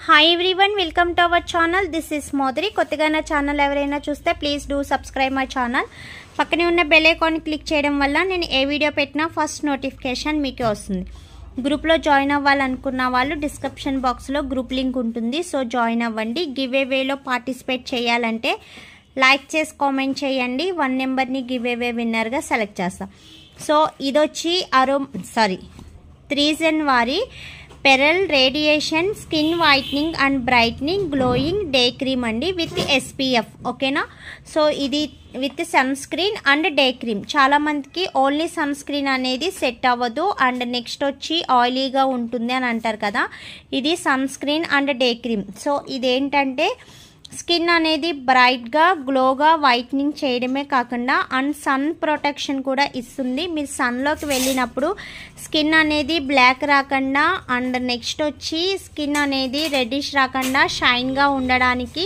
Hi everyone, welcome to our channel. This is Modari. కొత్తగా నా channel ఎవరైనా చూస్తే please do subscribe my channel. పక్కనే ఉన్న బెల్ ఐకాన్ క్లిక్ చేయడం వల్ల నేను ఏ వీడియో పెట్టినా ఫస్ట్ నోటిఫికేషన్ మీకే వస్తుంది. గ్రూప్లో జాయిన్ అవ్వాలనుకున్న వాళ్ళు డిస్క్రిప్షన్ బాక్స్లో గ్రూప్ లింక్ ఉంటుంది, సో జాయిన్ అవ్వండి. గివ్ అవేలో పార్టిసిపేట్ చేయాలంటే లైక్ చేసి కామెంట్ చేయండి. 1 నెంబర్ని గివ్ అవే విన్నర్గా సెలెక్ట్ చేస్తాం. సో ఇదొచ్చి 3 వారి pearl radiation skin whitening and brightening glowing day cream అండి, విత్ SPF. ఓకేనా. సో ఇది with sunscreen and day cream. చాలామందికి ఓన్లీ సన్ స్క్రీన్ అనేది సెట్ అవ్వదు అండ్ నెక్స్ట్ వచ్చి ఆయిలీగా ఉంటుంది అని అంటారు కదా. ఇది sunscreen and day cream. So ఇదేంటంటే స్కిన్ అనేది బ్రైట్గా గ్లోగా వైట్నింగ్ చేయడమే కాకుండా అండ్ సన్ ప్రొటెక్షన్ కూడా ఇస్తుంది. మీరు సన్లోకి వెళ్ళినప్పుడు స్కిన్ అనేది బ్లాక్ రాకుండా అండ్ నెక్స్ట్ వచ్చి స్కిన్ అనేది రెడ్డిష్ రాకుండా షైన్గా ఉండడానికి,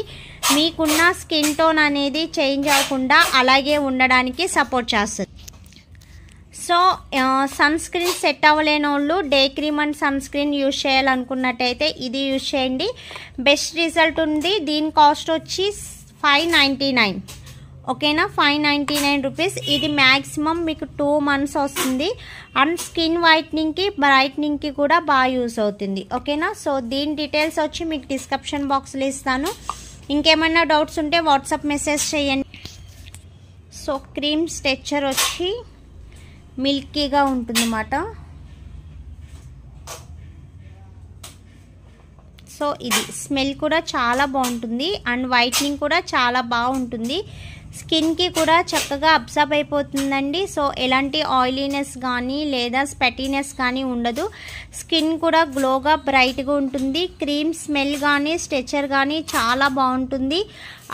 మీకున్న స్కిన్ టోన్ అనేది చేంజ్ అవ్వకుండా అలాగే ఉండడానికి సపోర్ట్ చేస్తుంది. సో సన్ స్క్రీన్ సెట్ అవ్వలేని వాళ్ళు day cream and sunscreen use చేయాలనుకున్నట్టయితే ఇది యూజ్ చేయండి, బెస్ట్ రిజల్ట్ ఉంది. దీని కాస్ట్ వచ్చి 599. ఓకేనా, 599 రూపీస్. ఇది మ్యాక్సిమం మీకు 2 months వస్తుంది అండ్ స్కిన్ వైట్నింగ్కి బ్రైట్నింగ్కి కూడా బాగా యూజ్ అవుతుంది. ఓకేనా. సో దీని డీటెయిల్స్ వచ్చి మీకు డిస్క్రిప్షన్ బాక్స్లో ఇస్తాను. ఇంకేమైనా డౌట్స్ ఉంటే వాట్సాప్ మెసేజ్ చేయండి. సో క్రీమ్ స్ట్రక్చర్ వచ్చి మిల్కీగా ఉంటుందన్నమాట. సో ఇది స్మెల్ కూడా చాలా బాగుంటుంది అండ్ వైట్నింగ్ కూడా చాలా బాగుంటుంది. స్కిన్కి కూడా చక్కగా అబ్జర్వ్ అయిపోతుందండి. సో ఎలాంటి ఆయిలీనెస్ కానీ లేదా స్పెటీనెస్ కానీ ఉండదు. స్కిన్ కూడా గ్లోగా బ్రైట్గా ఉంటుంది. క్రీమ్ స్మెల్ కానీ స్ట్రక్చర్ కానీ చాలా బాగుంటుంది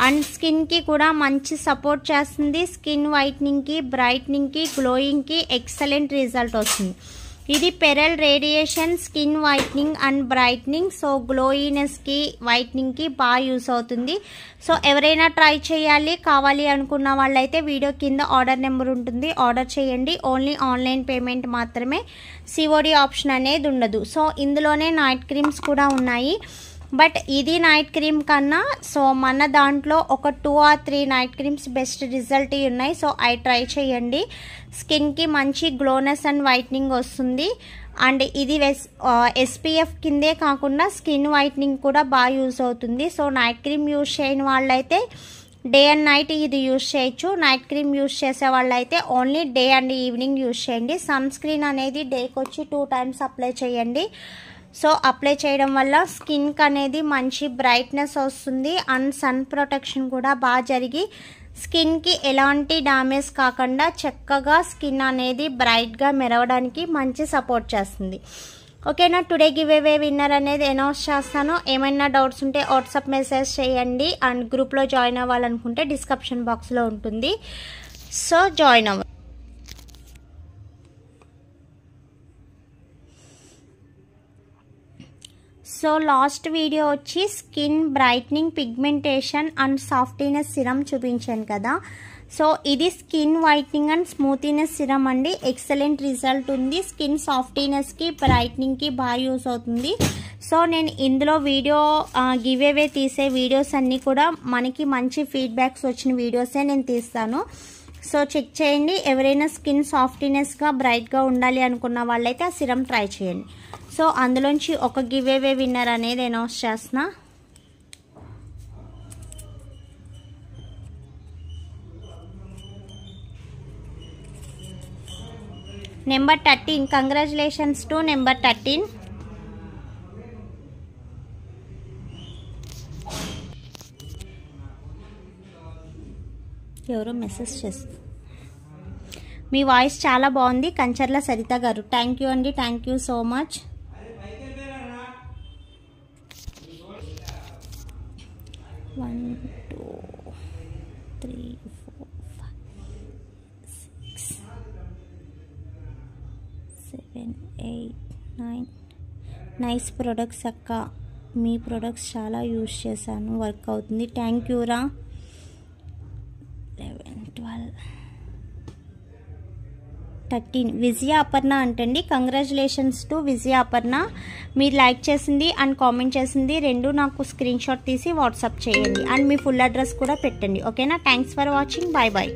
అండ్ స్కిన్కి కూడా మంచి సపోర్ట్ చేస్తుంది. స్కిన్ వైట్నింగ్కి బ్రైట్నింగ్కి గ్లోయింగ్కి ఎక్సలెంట్ రిజల్ట్ వస్తుంది. ఇది pearl radiation skin whitening and brightening. So గ్లోయినెస్కి వైట్నింగ్కి బాగా యూస్ అవుతుంది. సో ఎవరైనా ట్రై చేయాలి కావాలి అనుకున్న వాళ్ళైతే వీడియో కింద ఆర్డర్ నెంబర్ ఉంటుంది, ఆర్డర్ చేయండి. ఓన్లీ ఆన్లైన్ పేమెంట్ మాత్రమే, COD ఆప్షన్ అనేది ఉండదు. సో ఇందులోనే నైట్ క్రీమ్స్ కూడా ఉన్నాయి, బట్ ఇది నైట్ క్రీమ్ కన్నా సో మన దాంట్లో ఒక 2 or 3 night creams best result ఉన్నాయి. సో అవి ట్రై చేయండి. స్కిన్కి మంచి గ్లోనెస్ అండ్ వైట్నింగ్ వస్తుంది అండ్ ఇది SPF కిందే కాకుండా స్కిన్ వైట్నింగ్ కూడా బాగా యూజ్ అవుతుంది. సో నైట్ క్రీమ్ యూజ్ చేయని వాళ్ళైతే డే అండ్ నైట్ ఇది యూజ్ చేయొచ్చు. నైట్ క్రీమ్ యూజ్ చేసే వాళ్ళైతే only day and evening use చేయండి. సన్ స్క్రీన్ అనేది డేకి వచ్చి 2 times అప్లై చేయండి. సో అప్లై చేయడం వల్ల స్కిన్కి అనేది మంచి బ్రైట్నెస్ వస్తుంది అండ్ సన్ ప్రొటెక్షన్ కూడా బాగా జరిగి స్కిన్కి ఎలాంటి డ్యామేజ్ కాకుండా చక్కగా స్కిన్ అనేది బ్రైట్గా మెరవడానికి మంచి సపోర్ట్ చేస్తుంది. ఓకేనా. టుడే గివ్ అవే విన్నర్ అనేది అనౌన్స్ చేస్తాను. ఏమైనా డౌట్స్ ఉంటే వాట్సాప్ మెసేజ్ చేయండి అండ్ గ్రూప్లో జాయిన్ అవ్వాలనుకుంటే డిస్క్రిప్షన్ బాక్స్లో ఉంటుంది, సో జాయిన్ అవ్వండి. సో లాస్ట్ వీడియో వచ్చి skin brightening pigmentation and softness serum చూపించాను కదా. సో ఇది స్కిన్ వైట్నింగ్ అండ్ స్మూతీనెస్ సిరమ్ అండి, ఎక్సలెంట్ రిజల్ట్ ఉంది. స్కిన్ సాఫ్టీనెస్కి బ్రైట్నింగ్కి బాగా యూస్ అవుతుంది. సో నేను ఇందులో వీడియో గివ్ అవే తీసే వీడియోస్ అన్నీ కూడా మనకి మంచి ఫీడ్బ్యాక్స్ వచ్చిన వీడియోసే నేను తీస్తాను. సో చెక్ చేయండి. ఎవరైనా స్కిన్ సాఫ్టీనెస్గా బ్రైట్గా ఉండాలి అనుకున్న వాళ్ళైతే ఆ సిరమ్ ట్రై చేయండి. సో అందులోంచి ఒక గివ్ అవే విన్నర్ అనేది అనౌన్స్ చేస్తున్నా. నెంబర్ 13. Congratulations to number 13. ఎవరో మెసేజ్ చేస్తారు. మీ వాయిస్ చాలా బాగుంది కంచర్ల సరిత గారు. థ్యాంక్ యూ అండి, thank you so much. 1 2 3 4 5 6 7 8 9. Nice products అక్క, మీ ప్రొడక్ట్స్ చాలా యూజ్ చేశాను, వర్క్ అవుతుంది. థ్యాంక్ యూ రా. 11 12 13 విజయ అపర్ణ అంటండి. Congratulations to Vijaya Aparna. మీరు లైక్ చేసింది అండ్ కామెంట్ చేసింది రెండు నాకు స్క్రీన్ షాట్ తీసి వాట్సాప్ చేయండి అండ్ మీ ఫుల్ అడ్రస్ కూడా పెట్టండి. ఓకేనా? Thanks for watching. Bye bye.